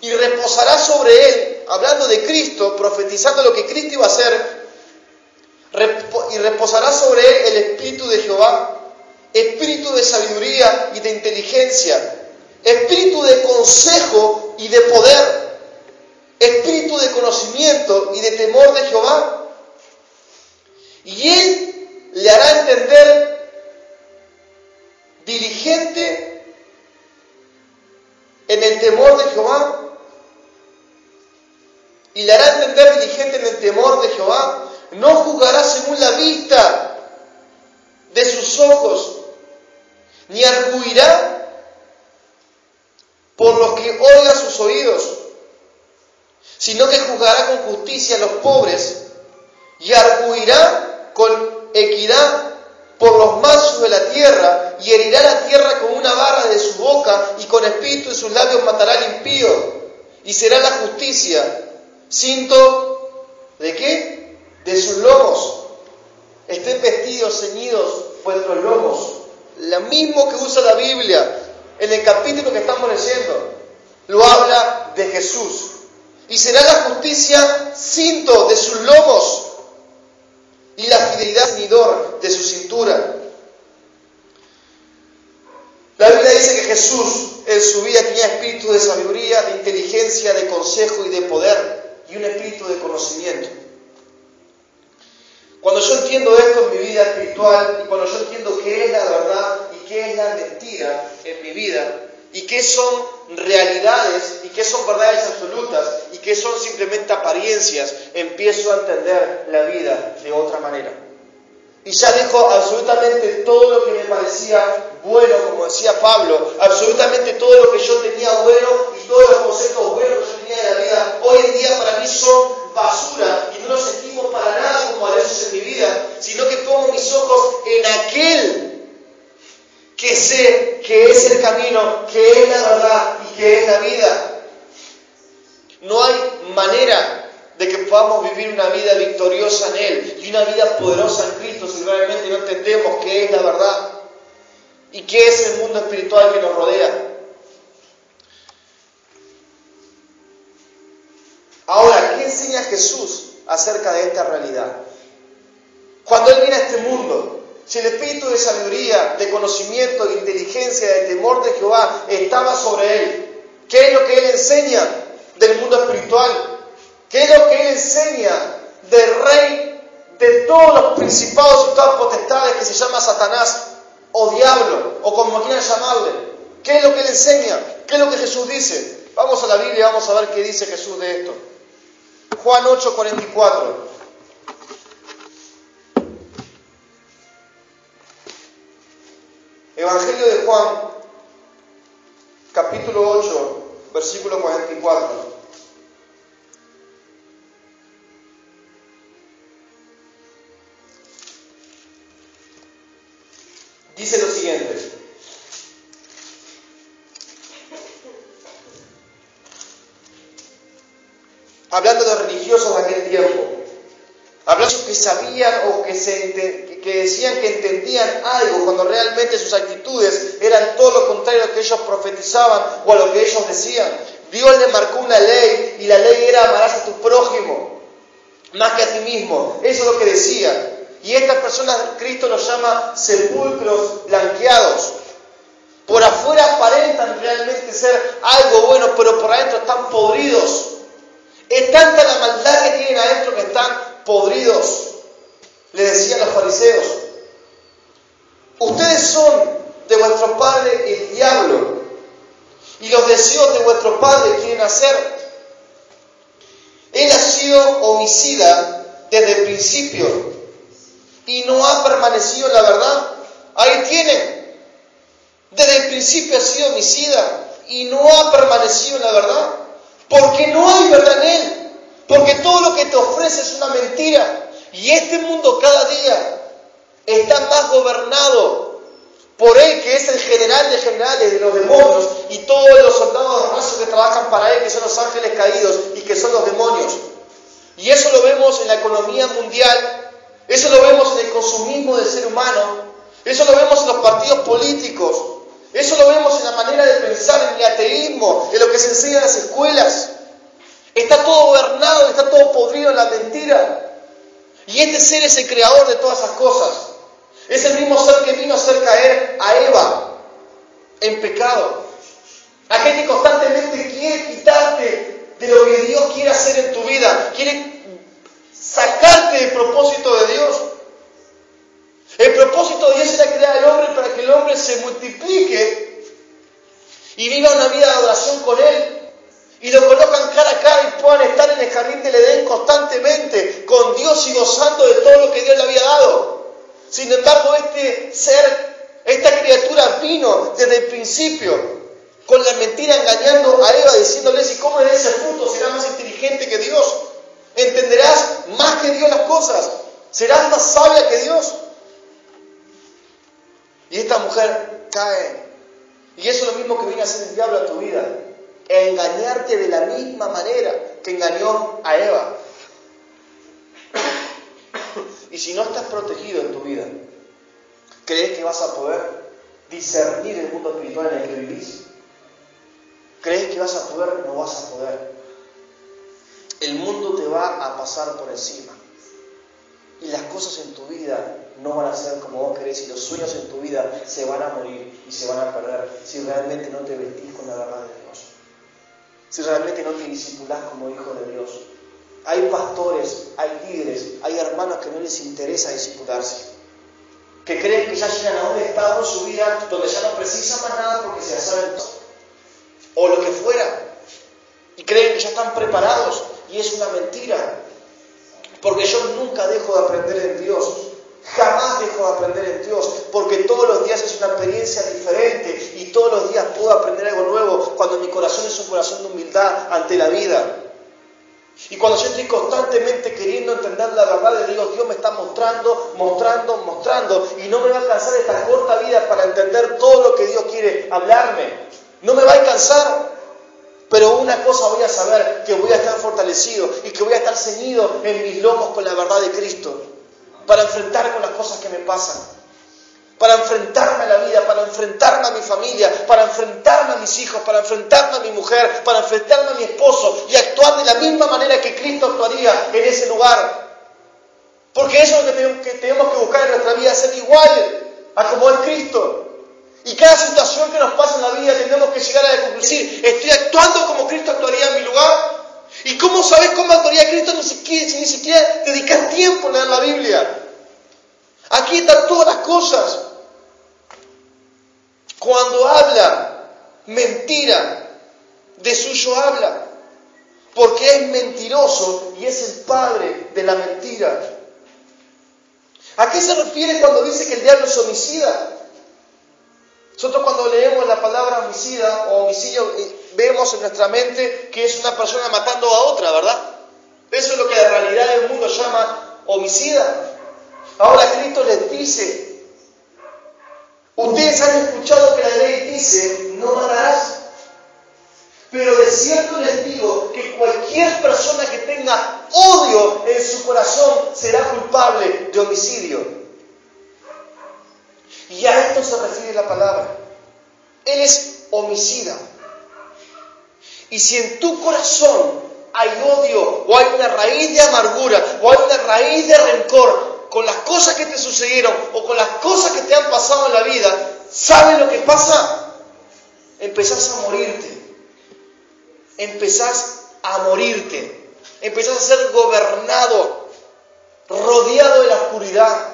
[SPEAKER 1] Y reposará sobre él, hablando de Cristo, profetizando lo que Cristo iba a hacer. Y reposará sobre él el Espíritu de Jehová. Espíritu de sabiduría y de inteligencia, espíritu de consejo y de poder, espíritu de conocimiento y de temor de Jehová. Y Él le hará entender diligente en el temor de Jehová. Y le hará entender diligente en el temor de Jehová. No juzgará según la vista de sus ojos, ni arguirá por los que oiga sus oídos, sino que juzgará con justicia a los pobres y arguirá con equidad por los mansos de la tierra, y herirá la tierra con una vara de su boca, y con espíritu de sus labios matará al impío, y será la justicia cinto ¿de qué? De sus lomos. Estén vestidos, ceñidos vuestros lomos. Lo mismo que usa la Biblia en el capítulo que estamos leyendo, lo habla de Jesús. Y será la justicia cinto de sus lomos y la fidelidad ceñidor de su cintura. La Biblia dice que Jesús en su vida tenía espíritu de sabiduría, de inteligencia, de consejo y de poder, y un espíritu de conocimiento. Cuando yo entiendo esto en mi vida espiritual, y cuando yo entiendo qué es la verdad y qué es la mentira en mi vida, y qué son realidades y qué son verdades absolutas y qué son simplemente apariencias, empiezo a entender la vida de otra manera. Y ya dejo absolutamente todo lo que me parecía bueno, como decía Pablo, absolutamente todo lo que yo tenía bueno y todos los conceptos buenos que yo tenía de la vida, hoy en día para mí son basura y no los estimo para nada como valiosos en mi vida, sino que pongo mis ojos en aquel que sé que es el camino, que es la verdad y que es la vida. No hay manera de que podamos vivir una vida victoriosa en Él y una vida poderosa en Cristo si realmente no entendemos qué es la verdad y qué es el mundo espiritual que nos rodea. Ahora, ¿qué enseña Jesús acerca de esta realidad? Cuando Él viene a este mundo, si el espíritu de sabiduría, de conocimiento, de inteligencia, de temor de Jehová estaba sobre Él, ¿qué es lo que Él enseña del mundo espiritual? ¿Qué es lo que Él enseña del rey de todos los principados y todas potestades que se llama Satanás o diablo o como quieran llamarle? ¿Qué es lo que Él enseña? ¿Qué es lo que Jesús dice? Vamos a la Biblia y vamos a ver qué dice Jesús de esto. Juan 8:44. Evangelio de Juan, capítulo 8, versículo 44. Dice lo siguiente: hablando de los religiosos de aquel tiempo, hablando de los que sabían o que decían que entendían algo cuando realmente sus actitudes eran todo lo contrario a lo que ellos profetizaban o a lo que ellos decían. Dios le marcó una ley y la ley era amarás a tu prójimo más que a ti mismo. Eso es lo que decían. Y estas personas Cristo los llama sepulcros blanqueados. Por afuera aparentan realmente ser algo bueno, pero por adentro están podridos. Es tanta la maldad que tienen adentro que están podridos. Le decían los fariseos. Ustedes son de vuestro padre el diablo, y los deseos de vuestro padre quieren hacer. Él ha sido homicida desde el principio y no ha permanecido en la verdad. Ahí tienen. Desde el principio ha sido homicida y no ha permanecido en la verdad. Porque no hay verdad en él. Porque todo lo que te ofrece es una mentira. Y este mundo cada día está más gobernado por él, que es el general de generales, de los demonios, y todos los soldados rasos que trabajan para él, que son los ángeles caídos y que son los demonios. Y eso lo vemos en la economía mundial, eso lo vemos en el consumismo del ser humano, eso lo vemos en los partidos políticos, eso lo vemos en la manera de pensar, en el ateísmo, en lo que se enseña en las escuelas. Está todo gobernado, está todo podrido en la mentira. Y este ser es el creador de todas esas cosas. Es el mismo ser que vino a hacer caer a Eva en pecado. Aquel que constantemente quiere quitarte de lo que Dios quiere hacer en tu vida. Quiere sacarte del propósito de Dios. El propósito de Dios era crear al hombre para que el hombre se multiplique y viva una vida de adoración con Él. Y lo colocan cara a cara y puedan estar en el jardín del Edén constantemente con Dios y gozando de todo lo que Dios le había dado. Sin embargo, este ser, esta criatura vino desde el principio con la mentira engañando a Eva, diciéndole: si comes de ese fruto serás más inteligente que Dios, entenderás más que Dios las cosas, serás más sabia que Dios. Y esta mujer cae. Y eso es lo mismo que viene a hacer el diablo a tu vida. Engañarte de la misma manera que engañó a Eva. Y si no estás protegido en tu vida, ¿crees que vas a poder discernir el mundo espiritual en el que vivís? ¿Crees que vas a poder? No vas a poder. El mundo te va a pasar por encima. Y las cosas en tu vida no van a ser como vos querés, y los sueños en tu vida se van a morir y se van a perder si realmente no te vestís con la verdad de Dios. Si realmente no te discipulás como hijo de Dios. Hay pastores, hay líderes, hay hermanos que no les interesa discipularse, que creen que ya llegan a un estado en su vida donde ya no precisan más nada porque se saben o lo que fuera, y creen que ya están preparados, y es una mentira, porque yo nunca dejo de aprender en Dios, jamás dejo de aprender en Dios, porque todos los días es una experiencia diferente y todos los días puedo aprender algo nuevo cuando mi corazón es un corazón de humildad ante la vida. Y cuando yo estoy constantemente queriendo entender la verdad de Dios, Dios me está mostrando, y no me va a alcanzar esta corta vida para entender todo lo que Dios quiere hablarme. No me va a alcanzar, pero una cosa voy a saber, que voy a estar fortalecido y que voy a estar ceñido en mis lomos con la verdad de Cristo, para enfrentar con las cosas que me pasan, para enfrentarme a la vida, para enfrentarme a mi familia, para enfrentarme a mis hijos, para enfrentarme a mi mujer, para enfrentarme a mi esposo y actuar de la misma manera que Cristo actuaría en ese lugar. Porque eso es lo que tenemos que buscar en nuestra vida, ser igual a como es Cristo. Y cada situación que nos pasa en la vida tenemos que llegar a la conclusión: ¿estoy actuando como Cristo actuaría en mi lugar? ¿Y cómo sabes cómo actuaría Cristo si ni siquiera dedicas tiempo a leer la Biblia? Aquí están todas las cosas. Cuando habla mentira, de suyo habla, porque es mentiroso y es el padre de la mentira. ¿A qué se refiere cuando dice que el diablo es homicida? Nosotros cuando leemos la palabra homicida o homicidio, vemos en nuestra mente que es una persona matando a otra, ¿verdad? Eso es lo que la realidad del mundo llama homicida. Ahora Cristo les dice: ustedes han escuchado que la ley dice: no matarás. Pero de cierto les digo que cualquier persona que tenga odio en su corazón será culpable de homicidio. Y a esto se refiere la palabra. Él es homicida. Y si en tu corazón hay odio, o hay una raíz de amargura, o hay una raíz de rencor con las cosas que te sucedieron, o con las cosas que te han pasado en la vida, ¿sabes lo que pasa? Empezás a morirte. Empezás a morirte. Empezás a ser gobernado, rodeado de la oscuridad.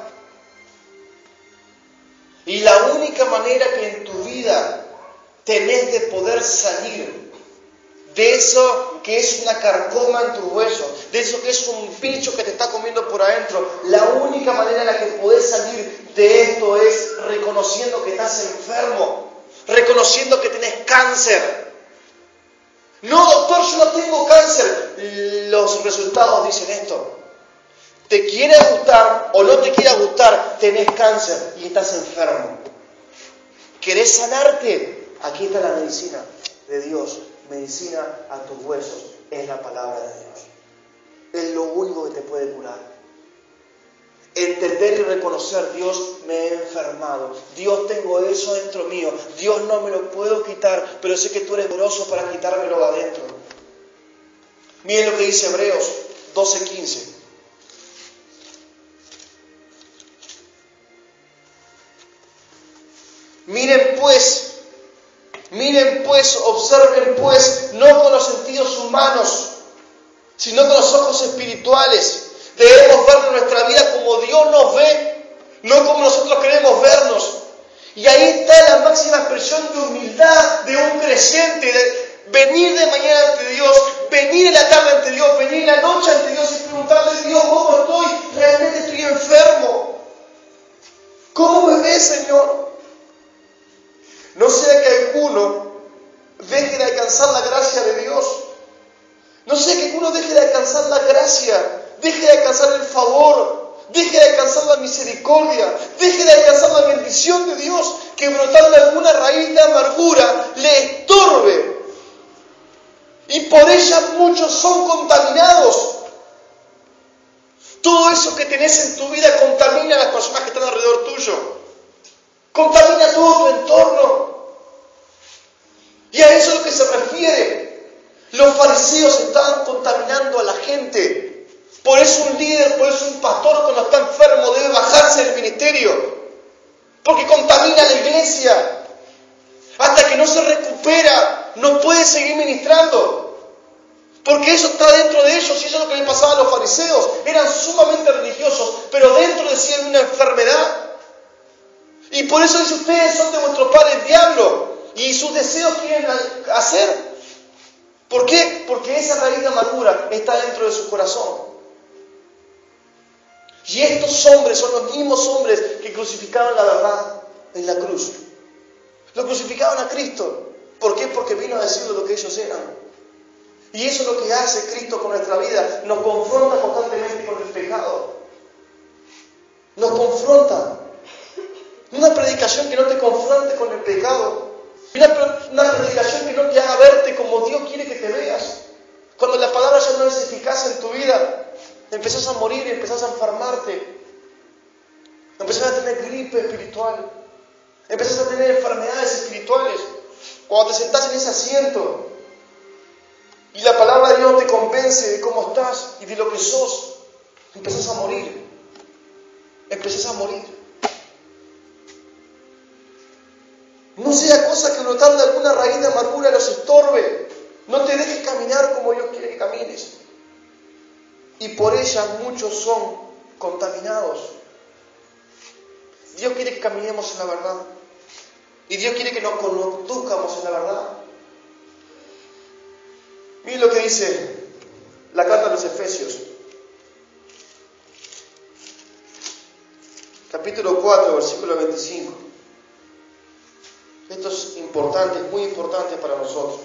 [SPEAKER 1] Y Y la única manera que en tu vida tenés de poder salir de eso que es una carcoma en tus huesos, de eso que es un bicho que te está comiendo por adentro, la única manera en la que podés salir de esto es reconociendo que estás enfermo, reconociendo que tenés cáncer. No, doctor, yo no tengo cáncer. Los resultados dicen esto. Te quiere gustar o no te quiera gustar, tenés cáncer y estás enfermo. ¿Querés sanarte? Aquí está la medicina de Dios. Medicina a tus huesos es la palabra de Dios. Es lo único que te puede curar. Entender y reconocer, Dios, me he enfermado. Dios, tengo eso dentro mío. Dios, no me lo puedo quitar, pero sé que tú eres poderoso para quitármelo de adentro. Miren lo que dice Hebreos 12:15. Miren pues, observen pues, no con los sentidos humanos, sino con los ojos espirituales. Debemos ver nuestra vida como Dios nos ve, no como nosotros queremos vernos. Y ahí está la máxima expresión de humildad de un creyente, de venir de mañana ante Dios, venir en la tarde ante Dios, venir en la noche ante Dios y preguntarle: Dios, ¿cómo estoy? Realmente estoy enfermo. ¿Cómo me ves, Señor? No sea que alguno deje de alcanzar la gracia de Dios. No sea que alguno deje de alcanzar la gracia, deje de alcanzar el favor, deje de alcanzar la misericordia, deje de alcanzar la bendición de Dios, que brotando alguna raíz de amargura le estorbe. Y por ella muchos son contaminados. Todo eso que tenés en tu vida contamina a las personas que están alrededor tuyo. Contamina todo tu entorno. Y a eso es lo que se refiere. Los fariseos estaban contaminando a la gente. Por eso un líder, por eso un pastor cuando está enfermo debe bajarse del ministerio. Porque contamina a la iglesia. Hasta que no se recupera, no puede seguir ministrando. Porque eso está dentro de ellos y eso es lo que le pasaba a los fariseos. Eran sumamente religiosos, pero dentro de sí había una enfermedad. Y por eso dice: ustedes son de vuestro padre el diablo y sus deseos quieren hacer. ¿Por qué? Porque esa raíz de amargura está dentro de su corazón. Y estos hombres son los mismos hombres que crucificaron la verdad en la cruz. Lo crucificaban a Cristo. ¿Por qué? Porque vino a decirle lo que ellos eran. Y eso es lo que hace Cristo con nuestra vida. Nos confronta constantemente con el pecado. Nos confronta. Una predicación que no te confronte con el pecado. Una predicación que no te haga verte como Dios quiere que te veas. Cuando la palabra ya no es eficaz en tu vida, empezás a morir y empezás a enfermarte. Empezás a tener gripe espiritual. Empezás a tener enfermedades espirituales. Cuando te sentás en ese asiento y la palabra de Dios no te convence de cómo estás y de lo que sos, empezás a morir. Empezás a morir. No sea cosa que brotando alguna raíz de amargura los estorbe. No te dejes caminar como Dios quiere que camines. Y por ella muchos son contaminados. Dios quiere que caminemos en la verdad. Y Dios quiere que nos conduzcamos en la verdad. Miren lo que dice la carta de los Efesios. Capítulo 4, versículo 25. Esto es importante, es muy importante para nosotros.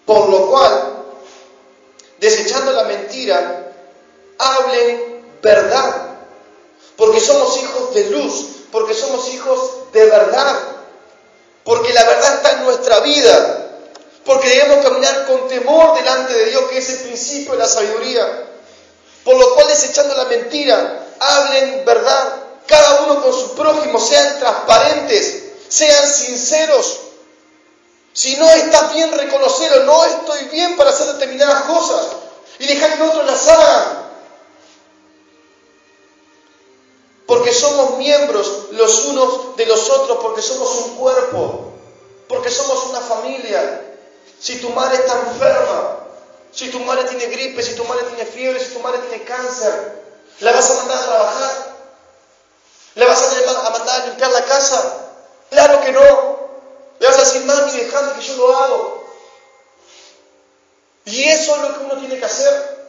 [SPEAKER 1] Por lo cual, desechando la mentira, hablen verdad. Porque somos hijos de luz, porque somos hijos de verdad. Porque la verdad está en nuestra vida. Porque debemos caminar con temor delante de Dios, que es el principio de la sabiduría. Por lo cual, desechando la mentira, hablen verdad. Cada uno con su prójimo, sean transparentes, sean sinceros. Si no estás bien, reconocerlo. No estoy bien para hacer determinadas cosas. Y dejar que otros las hagan. Porque somos miembros los unos de los otros, porque somos un cuerpo, porque somos una familia. Si tu madre está enferma, si tu madre tiene gripe, si tu madre tiene fiebre, si tu madre tiene cáncer, ¿La vas a mandar a trabajar? ¿La vas a mandar a limpiar la casa? Claro que no. Le vas a decir, mami, dejame que yo lo hago. Y eso es lo que uno tiene que hacer.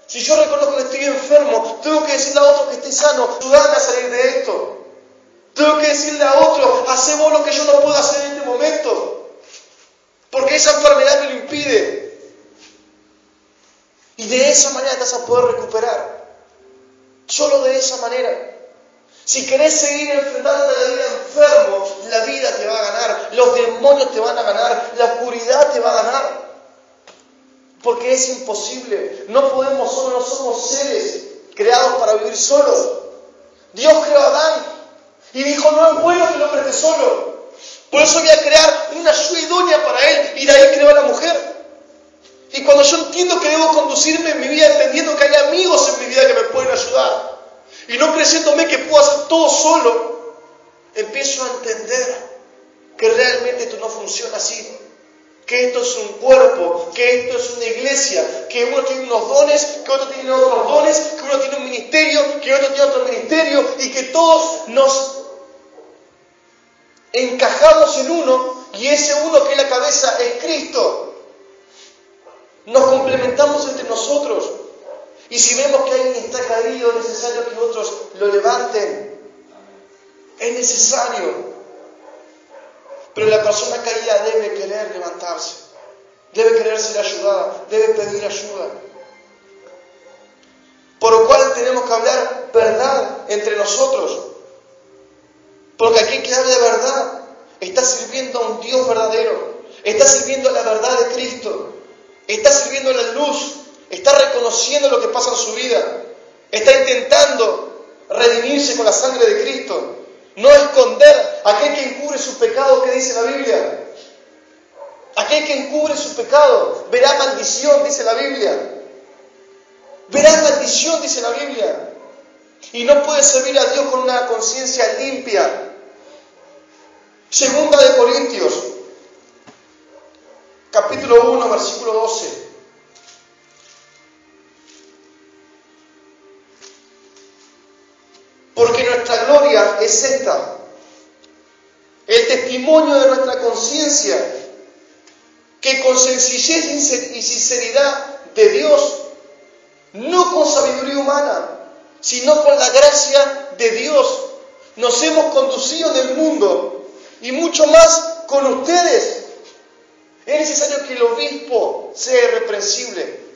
[SPEAKER 1] Si yo reconozco que estoy enfermo, tengo que decirle a otro que esté sano, ayúdame a salir de esto. Tengo que decirle a otro, hacé vos lo que yo no puedo hacer en este momento. Porque esa enfermedad me lo impide. Y de esa manera te vas a poder recuperar. Solo de esa manera. Si querés seguir enfrentando la vida enfermo, la vida te va a ganar. Los demonios te van a ganar. La oscuridad te va a ganar. Porque es imposible. No podemos solo, no somos seres creados para vivir solos. Dios creó a Adán y dijo, no es bueno que el hombre esté solo. Por eso voy a crear una ayuda idónea para él. Y de ahí creó a la mujer. Y cuando yo entiendo que debo conducirme en mi vida, entendiendo que hay amigos en mi vida que me pueden ayudar, y no creyéndome que puedo hacer todo solo, empiezo a entender que realmente esto no funciona así. Que esto es un cuerpo, que esto es una iglesia, que uno tiene unos dones, que otro tiene otros dones, que uno tiene un ministerio, que otro tiene otro ministerio, y que todos nos encajamos en uno, y ese uno que es la cabeza es Cristo. Nos complementamos entre nosotros. Y si vemos que alguien está caído, es necesario que otros lo levanten. Es necesario. Pero la persona caída debe querer levantarse. Debe querer ser ayudada. Debe pedir ayuda. Por lo cual tenemos que hablar verdad entre nosotros. Porque aquel que habla de verdad está sirviendo a un Dios verdadero. Está sirviendo a la verdad de Cristo. Está sirviendo a la luz. Está reconociendo lo que pasa en su vida. Está intentando redimirse con la sangre de Cristo. No esconder. Aquel que encubre su pecado, ¿qué dice la Biblia? Aquel que encubre su pecado verá maldición, dice la Biblia. Verá maldición, dice la Biblia. Y no puede servir a Dios con una conciencia limpia. Segunda de Corintios, capítulo 1, versículo 12. Porque nuestra gloria es esta, el testimonio de nuestra conciencia, que con sencillez y sinceridad de Dios, no con sabiduría humana, sino con la gracia de Dios, nos hemos conducido en el mundo, y mucho más con ustedes. Es necesario que el obispo sea irreprensible.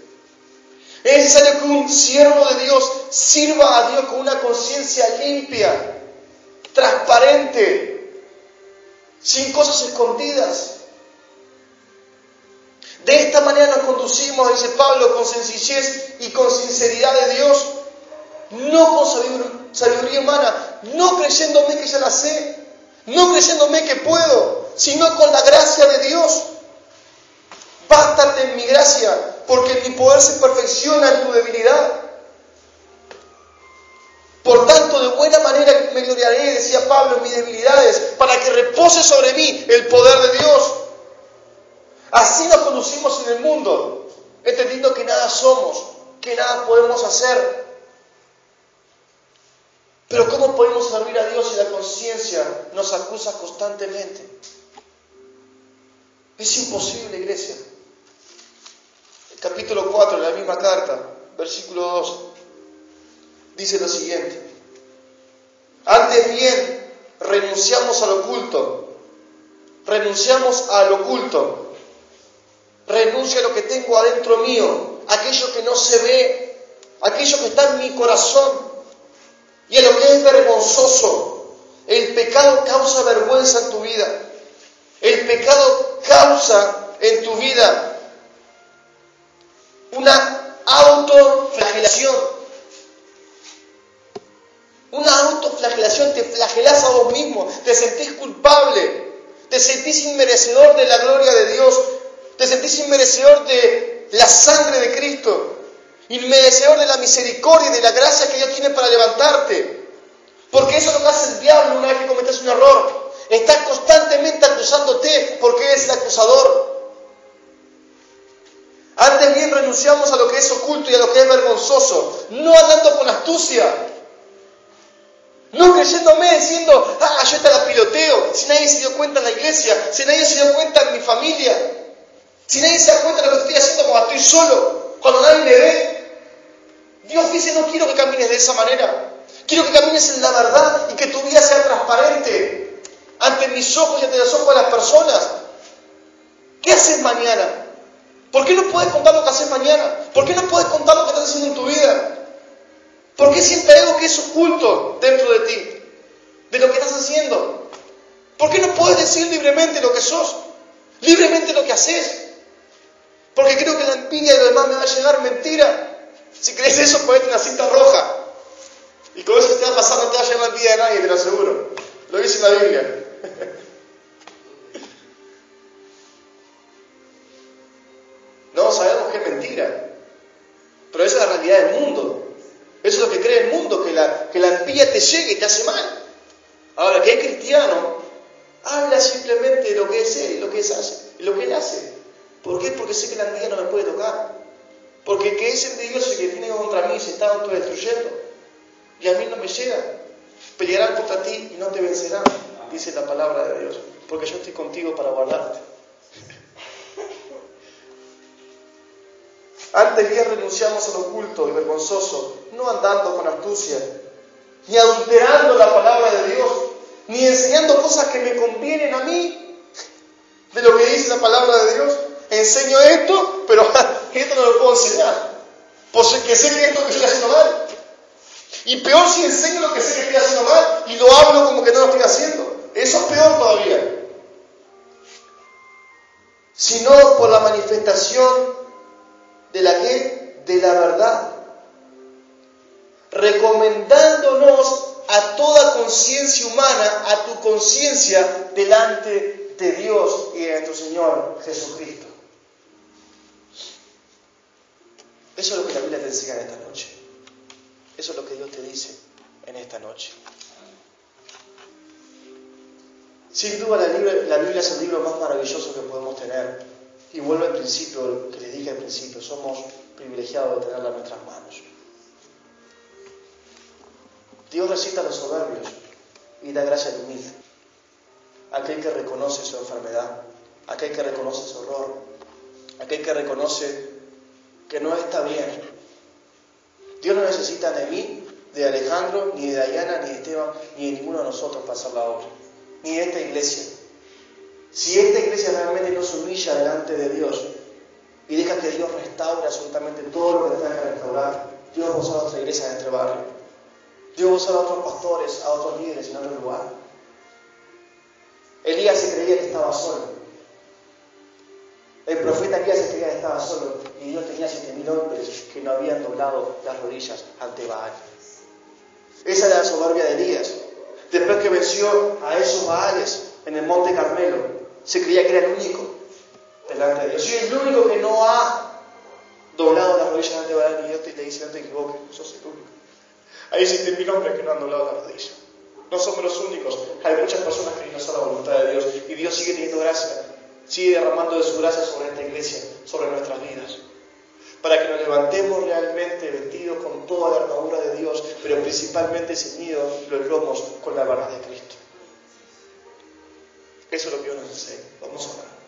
[SPEAKER 1] Es necesario que un siervo de Dios sirva a Dios con una conciencia limpia, transparente, sin cosas escondidas. De esta manera nos conducimos, dice Pablo, con sencillez y con sinceridad de Dios, no con sabiduría humana, no creyéndome que ya la sé, no creyéndome que puedo, sino con la gracia de Dios. Bástate en mi gracia, porque mi poder se perfecciona en tu debilidad. Por tanto, de buena manera me gloriaré, decía Pablo, en mis debilidades, para que repose sobre mí el poder de Dios. Así nos conducimos en el mundo, entendiendo que nada somos, que nada podemos hacer. Pero ¿cómo podemos servir a Dios si la conciencia nos acusa constantemente? Es imposible, iglesia. El capítulo 4 de la misma carta, versículo 2, dice lo siguiente: antes bien, renunciamos al oculto, renuncio a lo que tengo adentro mío, aquello que no se ve, aquello que está en mi corazón, y a lo que es vergonzoso. El pecado causa vergüenza en tu vida. El pecado causa en tu vida una autoflagelación. Una autoflagelación, te flagelás a vos mismo, te sentís culpable, te sentís inmerecedor de la gloria de Dios, te sentís inmerecedor de la sangre de Cristo, inmerecedor de la misericordia y de la gracia que Dios tiene para levantarte. Porque eso es lo que hace el diablo una vez que cometes un error. Está constantemente acusándote porque eres el acusador. Antes Antes bien renunciamos a lo que es oculto y a lo que es vergonzoso, no andando con astucia, no creyéndome diciendo, yo esta la piloteo, si nadie se dio cuenta en la iglesia, si nadie se dio cuenta en mi familia, si nadie se da cuenta de lo que estoy haciendo cuando estoy solo, cuando nadie me ve. Dios dice, no quiero que camines de esa manera. Quiero que camines en la verdad y que tu vida sea transparente ante mis ojos y ante los ojos de las personas. ¿Qué haces mañana? ¿Por qué no puedes contar lo que haces mañana? ¿Por qué no puedes contar lo que estás haciendo en tu vida? ¿Por qué siempre hay algo que es oculto dentro de ti? De lo que estás haciendo. ¿Por qué no puedes decir libremente lo que sos? Libremente lo que haces. Porque creo que la envidia de los demás me va a llegar. Mentira. Si crees eso, ponete una cinta roja. Y con eso te va a pasar, no te va a llegar la envidia de nadie, te lo aseguro. Lo dice en la Biblia. No, sabemos que es mentira. Pero esa es la realidad del mundo. Eso es lo que cree el mundo, que la envidia te llegue y te hace mal. Ahora, que es cristiano, habla simplemente de lo que es él, lo que él hace. ¿Por qué? Porque sé que la envidia no me puede tocar. Porque el que es envidioso y que viene contra mí se está autodestruyendo. Y a mí no me llega. Pelearán contra ti y no te vencerán, dice la palabra de Dios. Porque yo estoy contigo para guardarte. Antes bien renunciamos a lo oculto y vergonzoso, no andando con astucia, ni adulterando la palabra de Dios, ni enseñando cosas que me convienen a mí, de lo que dice la palabra de Dios. Enseño esto, pero esto no lo puedo enseñar, porque sé que esto que estoy haciendo mal. Y peor si enseño lo que sé que estoy haciendo mal y lo hablo como que no lo estoy haciendo. Eso es peor todavía. Sino por la manifestación de la ¿qué? De la verdad. Recomendándonos a toda conciencia humana, a tu conciencia delante de Dios y de nuestro Señor Jesucristo. Eso es lo que la Biblia te enseña en esta noche. Eso es lo que Dios te dice en esta noche. Sin duda la Biblia es el libro más maravilloso que podemos tener. Y vuelvo al principio, que les dije al principio, somos privilegiados de tenerla en nuestras manos. Dios resiste a los soberbios y da gracia al humilde. Aquel que reconoce su enfermedad, aquel que reconoce su error, aquel que reconoce que no está bien. Dios no necesita de mí, de Alejandro, ni de Dayana, ni de Esteban, ni de ninguno de nosotros para hacer la obra, ni de esta iglesia. Si esta iglesia realmente no se humilla delante de Dios y deja que Dios restaure absolutamente todo lo que tenga que restaurar, Dios va a usar a otra iglesia en este barrio. Dios va a usar a otros pastores, a otros líderes en otro lugar. Elías se creía que estaba solo. El profeta Elías se creía que estaba solo y Dios tenía 7.000 hombres que no habían doblado las rodillas ante Baal. Esa era la soberbia de Elías. Después que venció a esos Baales en el monte Carmelo, se creía que era el único delante de Dios. Soy el único que no ha doblado las rodillas ante Baal, y Dios te dice, no te equivoques, sos el único. Hay 7.000 hombres que no han doblado las rodillas. No somos los únicos. Hay muchas personas que no son la voluntad de Dios y Dios sigue teniendo gracia. Sigue derramando de su gracia sobre esta iglesia, sobre nuestras vidas, para que nos levantemos realmente vestidos con toda la armadura de Dios, pero principalmente ceñidos los lomos con la verdad de Cristo. Eso es lo que Dios nos enseña. Vamos a orar.